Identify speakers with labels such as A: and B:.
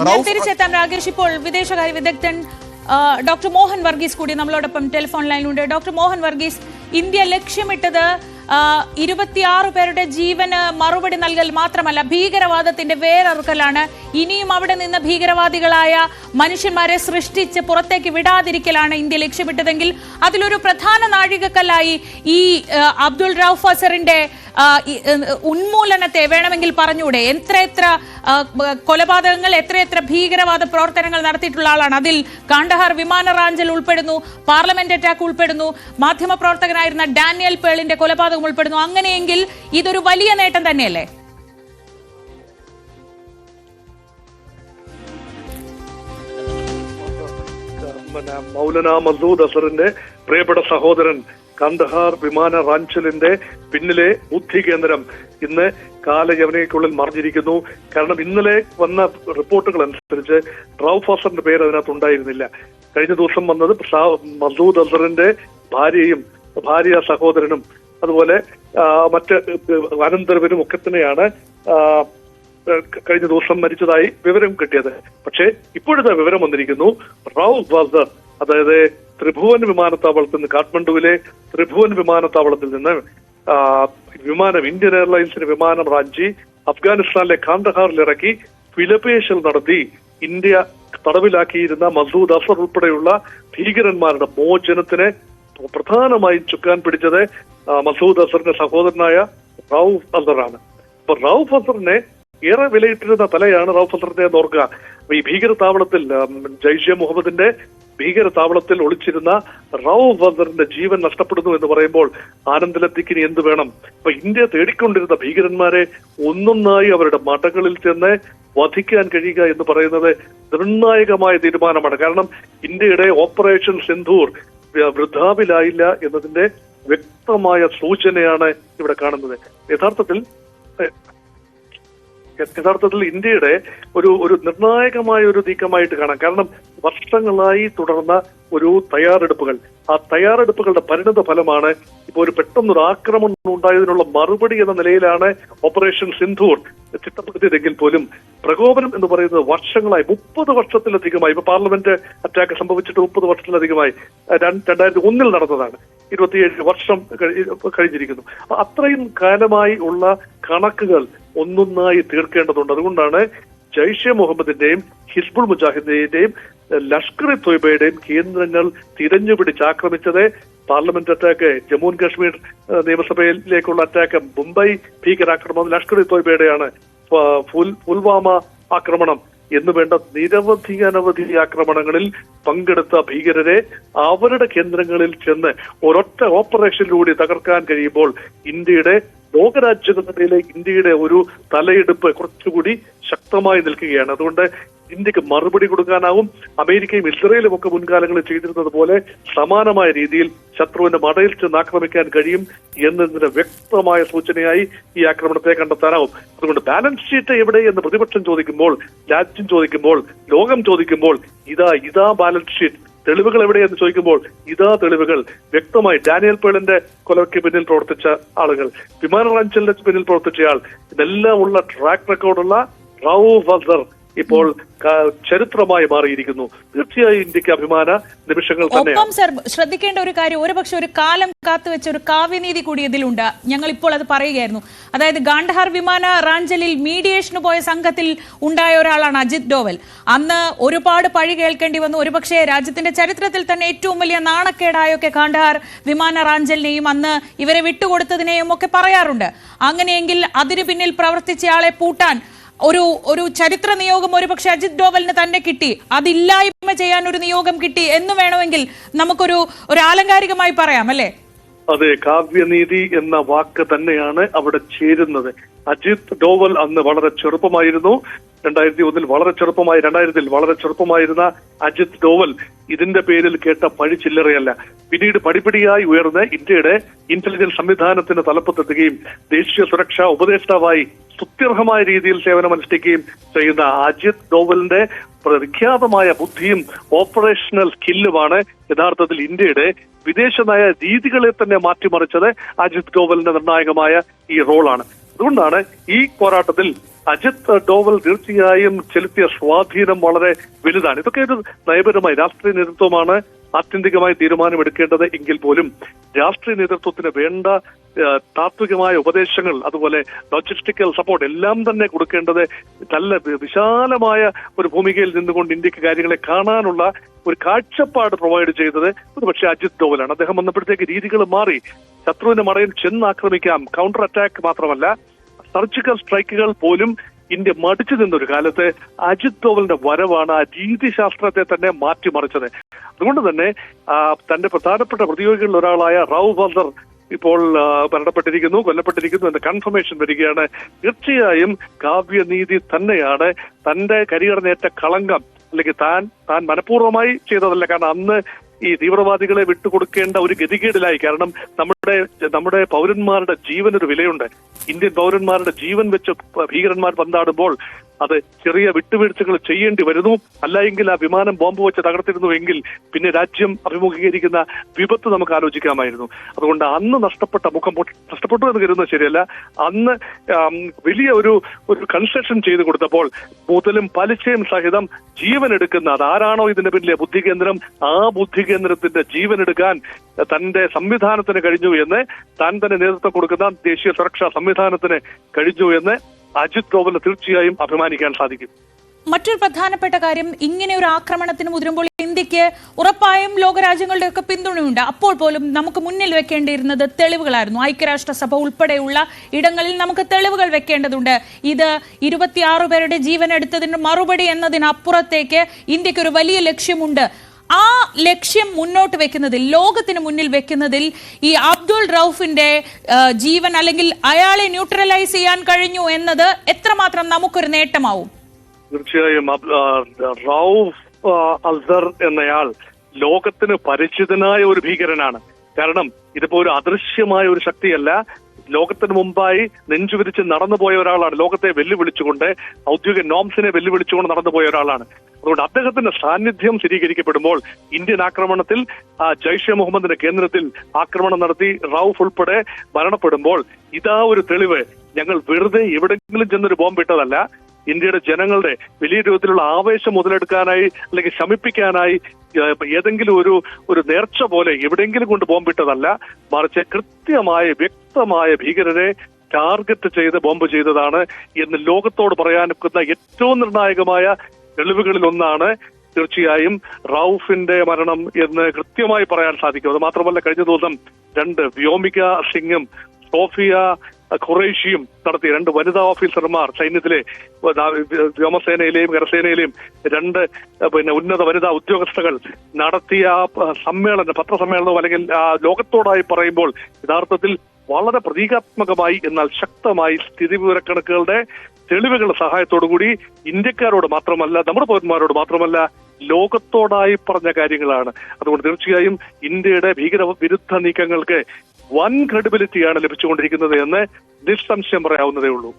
A: ഞാൻ തിരിച്ചെത്താം രാകേഷ്. ഇപ്പോൾ വിദേശകാര്യ വിദഗ്ധൻ ഡോക്ടർ മോഹൻ വർഗീസ് കൂടി നമ്മളോടൊപ്പം ടെലിഫോൺ ലൈനിലുണ്ട്. ഡോക്ടർ മോഹൻ വർഗീസ്, ഇന്ത്യ ലക്ഷ്യമിട്ടത് 26 പേരുടെ ജീവന് മറുപടി നൽകൽ മാത്രമല്ല, ഭീകരവാദത്തിന്റെ വേരറുക്കലാണ്. ഇനിയും അവിടെ നിന്ന് ഭീകരവാദികളായ മനുഷ്യന്മാരെ സൃഷ്ടിച്ച് പുറത്തേക്ക് വിടാതിരിക്കലാണ് ഇന്ത്യ ലക്ഷ്യമിട്ടതെങ്കിൽ അതിലൊരു പ്രധാന നാഴികക്കല്ലായി ഈ അബ്ദുൾ റൌഫ് അസറിന്റെ ഉന്മൂലനത്തെ വേണമെങ്കിൽ പറഞ്ഞൂടെ? എത്ര കൊലപാതകങ്ങൾ, എത്ര ഭീകരവാദ പ്രവർത്തനങ്ങൾ നടത്തിയിട്ടുള്ള ആളാണ്. അതിൽ കാണ്ഡഹാർ വിമാന റാഞ്ചൽ ഉൾപ്പെടുന്നു, പാർലമെന്റ് അറ്റാക്ക് ഉൾപ്പെടുന്നു, മാധ്യമപ്രവർത്തകനായിരുന്ന ഡാനിയൽ പേളിന്റെ കൊലപാതകം ഉൾപ്പെടുന്നു. അങ്ങനെയെങ്കിൽ ഇതൊരു വലിയ നേട്ടം തന്നെയല്ലേ?
B: മൗലാന മസൂദ് അസറിന്റെ പ്രിയപ്പെട്ട സഹോദരൻ കാണ്ഡഹാർ വിമാന റാഞ്ചലിന്റെ പിന്നിലെ ബുദ്ധി കേന്ദ്രം ഇന്ന് കാലയവനയ്ക്കുള്ളിൽ മറിഞ്ഞിരിക്കുന്നു. കാരണം ഇന്നലെ വന്ന റിപ്പോർട്ടുകൾ അനുസരിച്ച് റൌഫ് അസറിന്റെ പേര് അതിനകത്ത് ഉണ്ടായിരുന്നില്ല. കഴിഞ്ഞ ദിവസം വന്നത് മസൂദ് അസറിന്റെ ഭാര്യ സഹോദരനും അതുപോലെ മറ്റ് അനന്തരവനും ഒക്കെ തന്നെയാണ് കഴിഞ്ഞ ദിവസം മരിച്ചതായി വിവരം കിട്ടിയത്. പക്ഷേ ഇപ്പോഴത്തെ വിവരം വന്നിരിക്കുന്നു, റൌഫ് അസർ അതായത് ത്രിഭുവൻ വിമാനത്താവളത്തിൽ നിന്ന്, കാഠ്മണ്ഡുവിലെ ത്രിഭുവൻ വിമാനത്താവളത്തിൽ നിന്ന് ഇന്ത്യൻ എയർലൈൻസിന് വിമാനം റാഞ്ചി അഫ്ഗാനിസ്ഥാനിലെ കാണ്ഡഹാറിൽ ഇറക്കി വിലപേശൽ നടത്തി ഇന്ത്യ തടവിലാക്കിയിരുന്ന മസൂദ് അസർ ഉൾപ്പെടെയുള്ള ഭീകരന്മാരുടെ മോചനത്തിന് പ്രധാനമായും ചുക്കാൻ പിടിച്ചത് മസൂദ് അസറിന്റെ സഹോദരനായ റൌഫ് അസറാണ്. അപ്പൊ റൌഫ് അസറിനെ ഏറെ വിലയിട്ടിരുന്ന തലയാണ് റൌഫ് അസറിന്റെ എന്ന് ഓർക്കുക. ഈ ഭീകരതാവളത്തിൽ ജയ്ഷെ മുഹമ്മദിന്റെ ഭീകരതാവളത്തിൽ ഒളിച്ചിരുന്ന റൌഫ് അസറിന്റെ ജീവൻ നഷ്ടപ്പെടുന്നു എന്ന് പറയുമ്പോൾ ആനന്ദലത്തിക്കിനി എന്ത് വേണം? അപ്പൊ ഇന്ത്യ തേടിക്കൊണ്ടിരുന്ന ഭീകരന്മാരെ ഒന്നൊന്നായി അവരുടെ മടകളിൽ ചെന്ന് വധിക്കാൻ കഴിയുക എന്ന് പറയുന്നത് നിർണായകമായ തീരുമാനമാണ്. കാരണം ഇന്ത്യയുടെ ഓപ്പറേഷൻ സിന്ധൂർ വൃഥാവിലായില്ല എന്നതിന്റെ വ്യക്തമായ സൂചനയാണ് ഇവിടെ കാണുന്നത്. യഥാർത്ഥത്തിൽ ഇന്ത്യയുടെ ഒരു നിർണായകമായ ഒരു നീക്കമായിട്ട് കാണാം. കാരണം വർഷങ്ങളായി തുടർന്ന ഒരു തയ്യാറെടുപ്പുകൾ, ആ തയ്യാറെടുപ്പുകളുടെ പരിണത ഫലമാണ് ഇപ്പോൾ ഒരു പെട്ടെന്നൊരു ആക്രമണം ഉണ്ടായതിനുള്ള മറുപടി എന്ന നിലയിലാണ് ഓപ്പറേഷൻ സിന്ധൂർ ചിട്ടപ്പെടുത്തിയതെങ്കിൽ പോലും പ്രകോപനം എന്ന് പറയുന്നത് വർഷങ്ങളായി, 30 വർഷത്തിലധികമായി, ഇപ്പൊ പാർലമെന്റ് അറ്റാക്ക് സംഭവിച്ചിട്ട് 30 വർഷത്തിലധികമായി, 2001 നടന്നതാണ്, 27 വർഷം കഴിഞ്ഞിരിക്കുന്നു. അത്രയും കാലമായി ഉള്ള കണക്കുകൾ ഒന്നൊന്നായി തീർക്കേണ്ടതുണ്ട്. അതുകൊണ്ടാണ് ജയ്ഷെ മുഹമ്മദിന്റെയും ഹിസ്ബുൾ മുജാഹിദ്ദീന്റെയും ലഷ്കർ ഇ തൊയ്ബയുടെയും കേന്ദ്രങ്ങൾ തിരഞ്ഞുപിടിച്ച് ആക്രമിച്ചത്. Parliament attack, Jammu and Kashmir നിയമസഭയിലേക്കുള്ള അറ്റാക്ക്, മുംബൈ ഭീകരാക്രമണം ലഷ്കർ ഇ തൊയ്ബയുടെയാണ്, പുൽവാമ ആക്രമണം എന്ന് വേണ്ട അനവധി ആക്രമണങ്ങളിൽ പങ്കെടുത്ത ഭീകരരെ അവരുടെ കേന്ദ്രങ്ങളിൽ ചെന്ന് ഒരൊറ്റ ഓപ്പറേഷനിലൂടെ തകർക്കാൻ കഴിയുമ്പോൾ ലോകരാജ്യങ്ങളുടെ ഇന്ത്യയുടെ ഒരു തലയെടുപ്പ് കുറച്ചുകൂടി ശക്തമായി നിൽക്കുകയാണ്. അതുകൊണ്ട് ഇന്ത്യക്ക് മറുപടി കൊടുക്കാനാവും. അമേരിക്കയും ഇസ്രയേലും ഒക്കെ മുൻകാലങ്ങളിൽ ചെയ്തിരുന്നത് പോലെ സമാനമായ രീതിയിൽ ശത്രുവിന്റെ മടയിൽ ചെന്ന് ആക്രമിക്കാൻ കഴിയും എന്നതിന്റെ വ്യക്തമായ സൂചനയായി ഈ ആക്രമണത്തെ കണ്ടെത്താനാവും. അതുകൊണ്ട് ബാലൻസ് ഷീറ്റ് എവിടെ എന്ന് പ്രതിപക്ഷം ചോദിക്കുമ്പോൾ, രാജ്യം ചോദിക്കുമ്പോൾ, ലോകം ചോദിക്കുമ്പോൾ ഇതാ ബാലൻസ് ഷീറ്റ്. തെളിവുകൾ എവിടെയെന്ന് ചോദിക്കുമ്പോൾ ഇതാ തെളിവുകൾ. വ്യക്തമായി ഡാനിയൽ പേളിന്റെ കൊലയ്ക്ക് പിന്നിൽ പ്രവർത്തിച്ച ആളുകൾ, വിമാന റാഞ്ചലിന്റെ പിന്നിൽ പ്രവർത്തിച്ചയാൾ, ഇതെല്ലാം ഉള്ള ട്രാക്ക് റെക്കോർഡുള്ള റൌഫ് അസർ ഇപ്പോൾ ചരിത്രമായി മാറിയിരിക്കുന്നു. തീർച്ചയായും ഇന്ത്യക്ക് അഭിമാന നിമിഷങ്ങൾ തന്നെയാണ്.
A: ഒപ്പം സർ, ശ്രദ്ധിക്കേണ്ട ഒരു കാര്യം, ഒരുപക്ഷെ ഒരു കാലം കാത്തുവെച്ച ഒരു കാവ്യനീതി കൂടി ഇതിലുണ്ട്. ഞങ്ങൾ ഇപ്പോൾ അത് പറയുകയായിരുന്നു. അതായത് കാണ്ഡഹാർ വിമാന റാഞ്ചലിൽ മീഡിയേഷന് പോയ സംഘത്തിൽ ഉണ്ടായ ഒരാളാണ് അജിത് ഡോവൽ. അന്ന് ഒരുപാട് പഴി കേൾക്കേണ്ടി വന്നു. ഒരുപക്ഷെ രാജ്യത്തിന്റെ ചരിത്രത്തിൽ തന്നെ ഏറ്റവും വലിയ നാണക്കേടായൊക്കെ കാണ്ഡഹാർ വിമാന റാഞ്ചലിനെയും അന്ന് ഇവരെ വിട്ടുകൊടുത്തതിനെയും ഒക്കെ പറയാറുണ്ട്. അങ്ങനെയെങ്കിൽ അതിനു പിന്നിൽ പ്രവർത്തിച്ചയാളെ പൂട്ടാൻ ഒരു ചരിത്ര നിയോഗം ഒരുപക്ഷെ അജിത് ഡോവലിന് തന്നെ കിട്ടി. അതില്ലായ്മ ചെയ്യാൻ ഒരു നിയോഗം കിട്ടി എന്ന് വേണമെങ്കിൽ നമുക്കൊരു ആലങ്കാരികമായി പറയാം, അല്ലേ?
B: അതെ, കാവ്യനീതി എന്ന വാക്ക് തന്നെയാണ് അവിടെ ചേരുന്നത്. അജിത് ഡോവൽ അന്ന് വളരെ ചെറുപ്പമായിരുന്നു. 2001 വളരെ ചെറുപ്പമായി, 2000 വളരെ ചെറുപ്പമായിരുന്ന അജിത് ഡോവൽ ഇതിന്റെ പേരിൽ കേട്ട പഴി ചില്ലറയല്ല. പിന്നീട് പടിപടിയായി ഉയർന്ന് ഇന്ത്യയുടെ ഇന്റലിജൻസ് സംവിധാനത്തിന് തലപ്പത്തെത്തുകയും ദേശീയ സുരക്ഷാ ഉപദേഷ്ടാവായി സ്തുത്യർഹമായ രീതിയിൽ സേവനമനുഷ്ഠിക്കുകയും ചെയ്യുന്ന അജിത് ഡോവലിന്റെ വിഖ്യാതമായ ബുദ്ധിയും ഓപ്പറേഷണൽ സ്കില്ലുമാണ് യഥാർത്ഥത്തിൽ ഇന്ത്യയുടെ വിദേശ നയ രീതികളെ തന്നെ മാറ്റിമറിച്ചത്. അജിത് ഡോവലിന്റെ നിർണായകമായ ഈ റോളാണ്. അതുകൊണ്ടാണ് ഈ പോരാട്ടത്തിൽ അജിത് ഡോവൽ തീർച്ചയായും ചെലുത്തിയ സ്വാധീനം വളരെ വലുതാണ്. ഇതൊക്കെ ഒരു നയപരമായി രാഷ്ട്രീയ നേതൃത്വമാണ് ആത്യന്തികമായി തീരുമാനമെടുക്കേണ്ടത് എങ്കിൽ പോലും രാഷ്ട്രീയ നേതൃത്വത്തിന് വേണ്ട താത്വികമായ ഉപദേശങ്ങൾ, അതുപോലെ ലോജിസ്റ്റിക്കൽ സപ്പോർട്ട് എല്ലാം തന്നെ കൊടുക്കേണ്ടത് നല്ല വിശാലമായ ഒരു ഭൂമികയിൽ നിന്നുകൊണ്ട് ഇന്ത്യക്ക് കാര്യങ്ങളെ കാണാനുള്ള ഒരു കാഴ്ചപ്പാട് പ്രൊവൈഡ് ചെയ്തത് ഒരുപക്ഷെ അജിത് ഡോവലാണ്. അദ്ദേഹം വന്നപ്പോഴത്തേക്ക് രീതികൾ മാറി. ശത്രുവിന്റെ മറയിൽ ചെന്നാക്രമിക്കാം, കൗണ്ടർ അറ്റാക്ക് മാത്രമല്ല സർജിക്കൽ സ്ട്രൈക്കുകൾ പോലും ഇന്ത്യ മടിച്ചു നിന്നൊരു കാലത്ത് അജിത് ഡോവലിന്റെ വരവാണ് ആ രീതിശാസ്ത്രത്തെ തന്നെ മാറ്റിമറിച്ചത്. അതുകൊണ്ട് തന്നെ തന്റെ പ്രധാനപ്പെട്ട പ്രതിയോഗികളിൽ ഒരാളായ റാവു ബർദർ ഇപ്പോൾ കൊല്ലപ്പെട്ടിരിക്കുന്നു എന്ന കൺഫർമേഷൻ വരികയാണ്. തീർച്ചയായും കാവ്യനീതി തന്നെയാണ് തന്റെ കരിയറിനേറ്റ കളങ്കം, അല്ലെങ്കിൽ താൻ മനഃപൂർവ്വമായി ചെയ്തതല്ല. കാരണം അന്ന് ഈ തീവ്രവാദികളെ വിട്ടുകൊടുക്കേണ്ട ഒരു ഗതികേടിലായി. കാരണം നമ്മുടെ പൗരന്മാരുടെ ജീവനൊരു വിലയുണ്ട്. ഇന്ത്യൻ പൗരന്മാരുടെ ജീവൻ വെച്ച് ഭീകരന്മാർ പന്താടുമ്പോൾ അത് ചെറിയ വിട്ടുവീഴ്ചകൾ ചെയ്യേണ്ടി വരുന്നു. അല്ലായെങ്കിൽ ആ വിമാനം ബോംബ് വെച്ച് തകർത്തിരുന്നുവെങ്കിൽ പിന്നെ രാജ്യം അഭിമുഖീകരിക്കുന്ന വിപത്ത് നമുക്ക് ആലോചിക്കാമായിരുന്നു. അതുകൊണ്ട് അന്ന് നഷ്ടപ്പെട്ടു എന്ന് കരുതുന്നത് ശരിയല്ല. അന്ന് വലിയ ഒരു കൺസെഷൻ ചെയ്തു കൊടുത്തപ്പോൾ മുതലും പലിശയും സഹിതം ജീവൻ എടുക്കുന്ന അതാരാണോ ഇതിന്റെ പിന്നിലെ ബുദ്ധികേന്ദ്രം, ആ ബുദ്ധികേന്ദ്രത്തിന്റെ ജീവൻ എടുക്കാൻ തന്റെ സംവിധാനത്തിന് കഴിഞ്ഞു എന്ന്, താൻ തന്നെ നേതൃത്വം കൊടുക്കുന്ന ദേശീയ സുരക്ഷാ സംവിധാനത്തിന് കഴിഞ്ഞു എന്ന് അജിത് ഡോവലിന് തീർച്ചയായും അഭിമാനിക്കാൻ സാധിക്കും.
A: മറ്റൊരു പ്രധാനപ്പെട്ട കാര്യം, ഇങ്ങനെ ഒരു ആക്രമണത്തിന് മുതിരുമ്പോൾ ഇന്ത്യക്ക് ഉറപ്പായും ലോകരാജ്യങ്ങളുടെ ഒക്കെ പിന്തുണയുണ്ട്. അപ്പോൾ പോലും നമുക്ക് മുന്നിൽ വെക്കേണ്ടിയിരുന്നത് തെളിവുകളായിരുന്നു. ഐക്യരാഷ്ട്രസഭ ഉൾപ്പെടെയുള്ള ഇടങ്ങളിൽ നമുക്ക് തെളിവുകൾ വെക്കേണ്ടതുണ്ട്. ഇത് 26 പേരുടെ ജീവൻ എടുത്തതിന് മറുപടി എന്നതിനപ്പുറത്തേക്ക് ഇന്ത്യക്ക് ഒരു വലിയ ലക്ഷ്യമുണ്ട്. ആ ലക്ഷ്യം മുന്നോട്ട് വെക്കുന്നതിൽ, ലോകത്തിന് മുന്നിൽ വെക്കുന്നതിൽ ഈ അബ്ദുൾ റൌഫിന്റെ ജീവൻ അല്ലെങ്കിൽ അയാളെ ന്യൂട്രലൈസ് ചെയ്യാൻ കഴിഞ്ഞു എന്നത് എത്രമാത്രം നമുക്കൊരു നേട്ടമാവും?
B: തീർച്ചയായും റൌഫ് അൽസർ എന്നയാൾ ലോകത്തിന് പരിചിതനായ ഒരു ഭീകരനാണ്. കാരണം ഇതിപ്പോ ഒരു അദൃശ്യമായ ഒരു ശക്തിയല്ല, ലോകത്തിന് മുമ്പായി നെഞ്ചുവിരിച്ച് നടന്നുപോയ ഒരാളാണ്. ലോകത്തെ വെല്ലുവിളിച്ചുകൊണ്ട്, ഔദ്യോഗിക നോംസിനെ വെല്ലുവിളിച്ചുകൊണ്ട് നടന്നുപോയ ഒരാളാണ്. അതുകൊണ്ട് അദ്ദേഹത്തിന്റെ സാന്നിധ്യം സ്ഥിരീകരിക്കപ്പെടുമ്പോൾ ഇന്ത്യൻ ആക്രമണത്തിൽ ജയ്ഷെ മുഹമ്മദിന്റെ കേന്ദ്രത്തിൽ ആക്രമണം നടത്തി റൌഫ് ഉൾപ്പെടെ മരണപ്പെടുമ്പോൾ ഇതാ ഒരു തെളിവ്. ഞങ്ങൾ വെറുതെ എവിടെയെങ്കിലും ചെന്നൊരു ബോംബിട്ടതല്ല, ഇന്ത്യയുടെ ജനങ്ങളുടെ വലിയ രൂപത്തിലുള്ള ആവേശം മുതലെടുക്കാനായി അല്ലെങ്കിൽ ശമിപ്പിക്കാനായി ഏതെങ്കിലും ഒരു നേർച്ച പോലെ എവിടെയെങ്കിലും കൊണ്ട് ബോംബിട്ടതല്ല, മറിച്ച് കൃത്യമായ വ്യക്തമായ ഭീകരരെ ടാർഗറ്റ് ചെയ്ത് ബോംബ് ചെയ്തതാണ് എന്ന് ലോകത്തോട് പറയാനൊക്കുന്ന ഏറ്റവും നിർണായകമായ തെളിവുകളിൽ ഒന്നാണ് തീർച്ചയായും റൌഫിന്റെ മരണം എന്ന് കൃത്യമായി പറയാൻ സാധിക്കും. അത് മാത്രമല്ല, കഴിഞ്ഞ ദിവസം 2 വ്യോമിക സിംഗും സോഫിയ ഖുറൈഷിയും നടത്തിയ 2 വനിതാ ഓഫീസർമാർ, സൈന്യത്തിലെ വ്യോമസേനയിലെയും കരസേനയിലെയും 2 ഉന്നത വനിതാ ഉദ്യോഗസ്ഥകൾ നടത്തിയ പത്രസമ്മേളനവും അല്ലെങ്കിൽ ലോകത്തോടായി പറയുമ്പോൾ യഥാർത്ഥത്തിൽ വളരെ പ്രതീകാത്മകമായി എന്നാൽ ശക്തമായി സ്ഥിതിവിവരക്കണക്കുകളുടെ തെളിവുകളുടെ സഹായത്തോടുകൂടി ഇന്ത്യക്കാരോട് മാത്രമല്ല, നമ്മുടെ പൗരന്മാരോട് മാത്രമല്ല, ലോകത്തോടായി പറഞ്ഞ കാര്യങ്ങളാണ്. അതുകൊണ്ട് തീർച്ചയായും ഇന്ത്യയുടെ ഭീകരവിരുദ്ധ നീക്കങ്ങൾക്ക് വൻ ക്രെഡിബിലിറ്റിയാണ് ലഭിച്ചുകൊണ്ടിരിക്കുന്നത് എന്ന് നിസ്സംശയം പറയാവുന്നതേ ഉള്ളൂ.